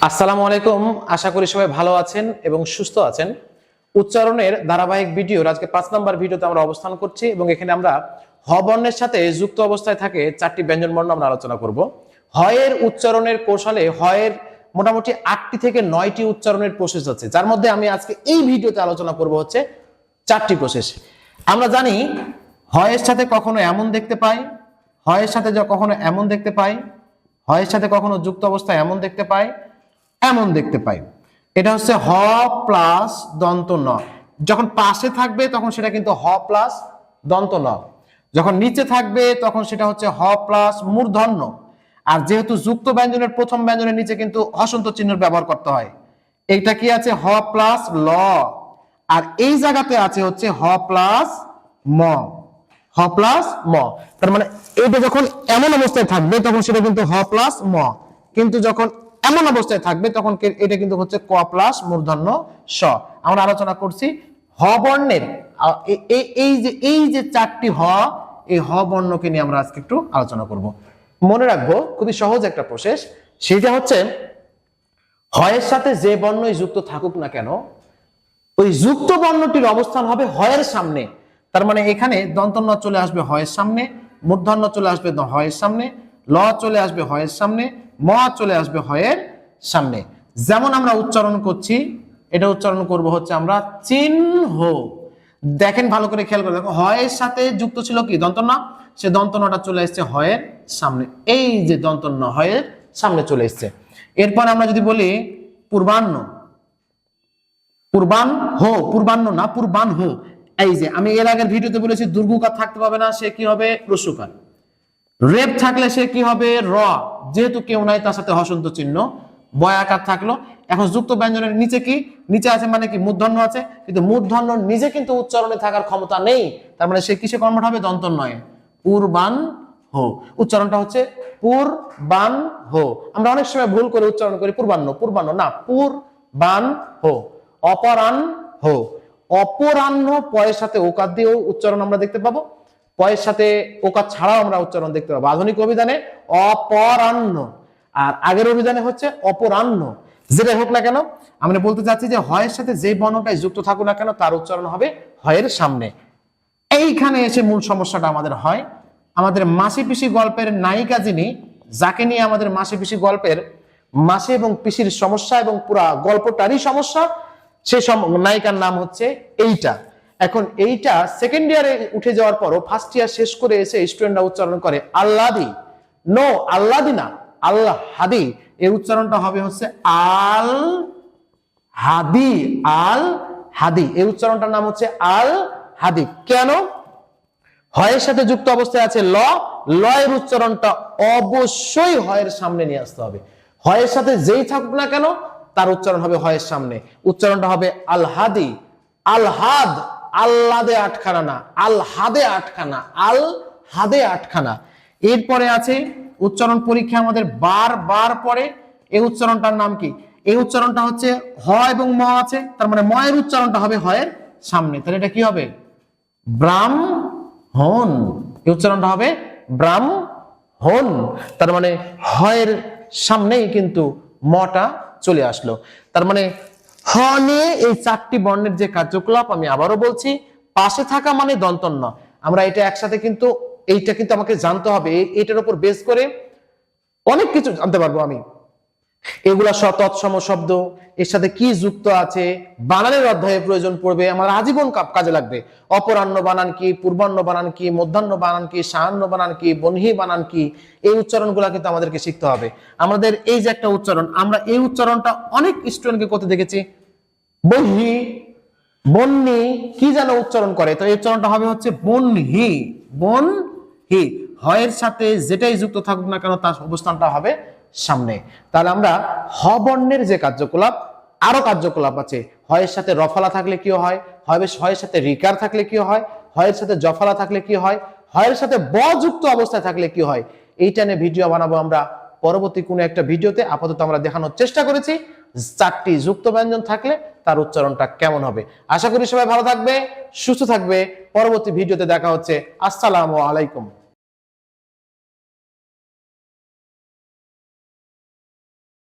আসসালামু আলাইকুম। আশা করি সবাই ভালো আছেন এবং সুস্থ আছেন। উচ্চারণের ধারাবাহিক ভিডিওর আজকে 5 নম্বর ভিডিওতে আমরা অবস্থান করছি এবং এখানে আমরা হ বর্ণের সাথে যুক্ত অবস্থায় থাকে 4টি ব্যঞ্জন বর্ণ আমরা আলোচনা করব। হয়ের উচ্চারণের কৌশলে হয়ের মোটামুটি 8টি থেকে 9টি উচ্চারণের প্রসেস আছে, যার মধ্যে আমি আজকে এই ভিডিওতে আলোচনা করব হচ্ছে 4টি প্রসেস। আমরা জানি হয়ের সাথে কখনো এমন দেখতে পাই, হয়ের সাথে কখনো এমন দেখতে পাই, হয়ের সাথে কখনো যুক্ত অবস্থায় এমন দেখতে পাই, এমন দেখতে পাই। এটা হচ্ছে হ প্লাস দন্ত ন। যখন পাশে থাকবে তখন সেটা কিন্তু হ প্লাস দন্ত ন, যখন নিচে থাকবে তখন সেটা হচ্ছে হ প্লাস মূর্ধন্য। আর যেহেতু যুক্ত ব্যঞ্জনের প্রথম ব্যঞ্জনের নিচে কিন্তু হসন্ত চিহ্ন ব্যবহার করতে হয়, এইটা কি আছে হ প্লাস ল, আর এই জায়গাতে আছে হচ্ছে হ প্লাস ম, হ প্লাস ম। তার মানে এটা যখন এমন অবস্থায় থাকবে তখন সেটা কিন্তু হ প্লাস ম, কিন্তু যখন এমন অবস্থায় থাকবে তখন এটা কিন্তু হচ্ছে ক প্লাস মূর্ধন্য স। আমরা আলোচনা করছি হ বর্ণের এই যে 4টি হ, এই হ বর্ণকে নিয়ে আমরা আজকে একটু আলোচনা করব। মনে রাখবো খুবই সহজ একটা প্রসেস, সেটা হচ্ছে হয়ের সাথে যে বর্ণই যুক্ত থাকুক না কেন, ওই যুক্ত বর্ণটির অবস্থান হবে হয়ের সামনে। তার মানে এখানে দন্ত ন চলে আসবে হয়ের সামনে, মূর্ধন্য চলে আসবে হয়ের সামনে, ল চলে আসবে হয়ের সামনে, ম চলে আসবে হয়ের সামনে। যেমন আমরা উচ্চারণ করছি, এটা উচ্চারণ করব হচ্ছে আমরা চিহ্ন। দেখেন ভালো করে খেয়াল করে দেখো, হয়ের সাথে যুক্ত ছিল কি দন্ত ন, সে দন্ত নটা চলে এসছে হয়ের সামনে, এই যে দন্ত ন হয়ের সামনে চলে এসছে। এরপর আমরা যদি বলি পূর্বাহ্ন, পূর্বাহ্ন না পূর্বাহ্ন। এই যে আমি এর আগের ভিডিওতে বলেছি দুর্গুকার থাকতে পাবে না, সে কি হবে রস্যকার। রেপ থাকলে সে কি হবে র, যেহেতু কেউ নাই তার সাথে হসন্ত চিহ্ন, বয়াকার থাকলো। এখন যুক্ত ব্যঞ্জনের নিচে কি, নিচে আছে মানে কি মূর্ধন্য আছে, কিন্তু মূর্ধন্য নিজে কিন্তু উচ্চারণে থাকার ক্ষমতা নেই, তার মানে সে কিসে কনভার্ট হবে দন্তন নয় পূর্বান হো। উচ্চারণটা হচ্ছে পূর্বান হো। আমরা অনেক সময় ভুল করে উচ্চারণ করি পূর্বান্ন, পূর্বান্ন না, পূর্বান হো। অপরাহ্ন হো, অপরাহ্ন পয়ের সাথে ওকার দিয়েও উচ্চারণ আমরা দেখতে পাবো, পয়ের সাথে ওকার ছাড়াও আমরা উচ্চারণ দেখতে পাবো। আধুনিক অভিধানে অপরাহ্ন, আর আগের অভিধানে হচ্ছে অপরাহ্ন। যেটাই হোক না কেন আমরা বলতে চাচ্ছি যে হয়ের সাথে যে বর্ণটাই যুক্ত থাকুক না কেন তার উচ্চারণ হবে হয়ের সামনে। এইখানে এসে মূল সমস্যাটা আমাদের হয়, আমাদের মাসি পিসি গল্পের নায়িকা যিনি, যাকে নিয়ে আমাদের মাসি পিসি গল্পের মাসি এবং পিসির সমস্যা এবং পুরা গল্পটারই সমস্যা, সেই নায়িকার নাম হচ্ছে এইটা। এখন এইটা সেকেন্ড ইয়ারে উঠে যাওয়ার পরও ফার্স্ট ইয়ার শেষ করে এসে স্টুডেন্টরা উচ্চারণ করে আল্লাদি। নো, আল্লাদি না, আল্লাহ হাদি। এই উচ্চারণটা হবে হচ্ছে আল হাদি, আল হাদি। এই উচ্চারণটার নাম হচ্ছে আল হাদি। কেন? হয়ের সাথে যুক্ত অবস্থায় আছে ল, লয়ের উচ্চারণটা অবশ্যই হয়ের সামনে নিয়ে আসতে হবে। হয়ের সাথে যেই থাকুক না কেন তার উচ্চারণ হবে হয়ের সামনে, উচ্চারণটা হবে আল হাদি। আল হাদ, আল্লাদে আটখানা না, আল হাদে আটখানা, আল হাদে আটখানা। এরপরে আছে উচ্চারণ পরীক্ষা আমাদের বার পরে, এই উচ্চারণটার নাম কি? এই উচ্চারণটা হচ্ছে হ এবং ম আছে, তার মানে ময়ের উচ্চারণটা হবে হয়ের সামনে, তাহলে এটা কি হবে ব্রাহ্মণ। এই উচ্চারণটা হবে ব্রাহ্মণ, তার মানে হয়ের সামনেই কিন্তু মটা চলে আসলো। তার মানে হ নিয়ে এই 4টি বর্ণের যে কার্যকলাপ, আমি আবারও বলছি, পাশে থাকা মানে দন্তন্য। আমরা এটা একসাথে কিন্তু এইটা কিন্তু আমাকে জানতে হবে, এটার উপর বেস করে অনেক কিছু জানতে পারবো আমি। এগুলা তৎসম শব্দ, এর সাথে কি যুক্ত আছে, বানানের অধ্যায়ে প্রয়োজন পড়বে, আমার আজীবন কাজে লাগবে। অপরাহ্ন বানান কি, পূর্বাহ্ন বানান কি, মধ্যাহ্ন বানান কি, সায়াহ্ন বানান কি, বনহি বানান কি, এই উচ্চারণগুলা কিন্তু আমাদেরকে শিখতে হবে। আমাদের এই যে একটা উচ্চারণ, আমরা এই উচ্চারণটা অনেক স্টুডেন্টকে করতে দেখেছি, বনহি বন্নি কি যেন উচ্চারণ করে, তো এই উচ্চারণটা হবে হচ্ছে বনহি, বনহি। হয়ের সাথে যেটাই যুক্ত থাকুক না কেন তার অবস্থানটা হবে সামনে। তাহলে আমরা হ বর্ণের যে কার্যকলাপ, আরো কার্যকলাপ আছে। হয়ের সাথে রফালা থাকলে কি হয়, হয়ের সাথে রিকার থাকলে কি হয়, হয়ের সাথে জফালা থাকলে কি হয়, হয়ের সাথে ব যুক্ত অবস্থায় থাকলে কি হয়, এইটা নিয়ে ভিডিও বানাবো আমরা পরবর্তী কোনো একটা ভিডিওতে। আপাতত আমরা দেখানোর চেষ্টা করেছি 4টি যুক্ত ব্যঞ্জন থাকলে তার উচ্চারণটা কেমন হবে। আশা করি সবাই ভালো থাকবে, সুস্থ থাকবে। পরবর্তী ভিডিওতে দেখা হচ্ছে। আসসালামু আলাইকুম।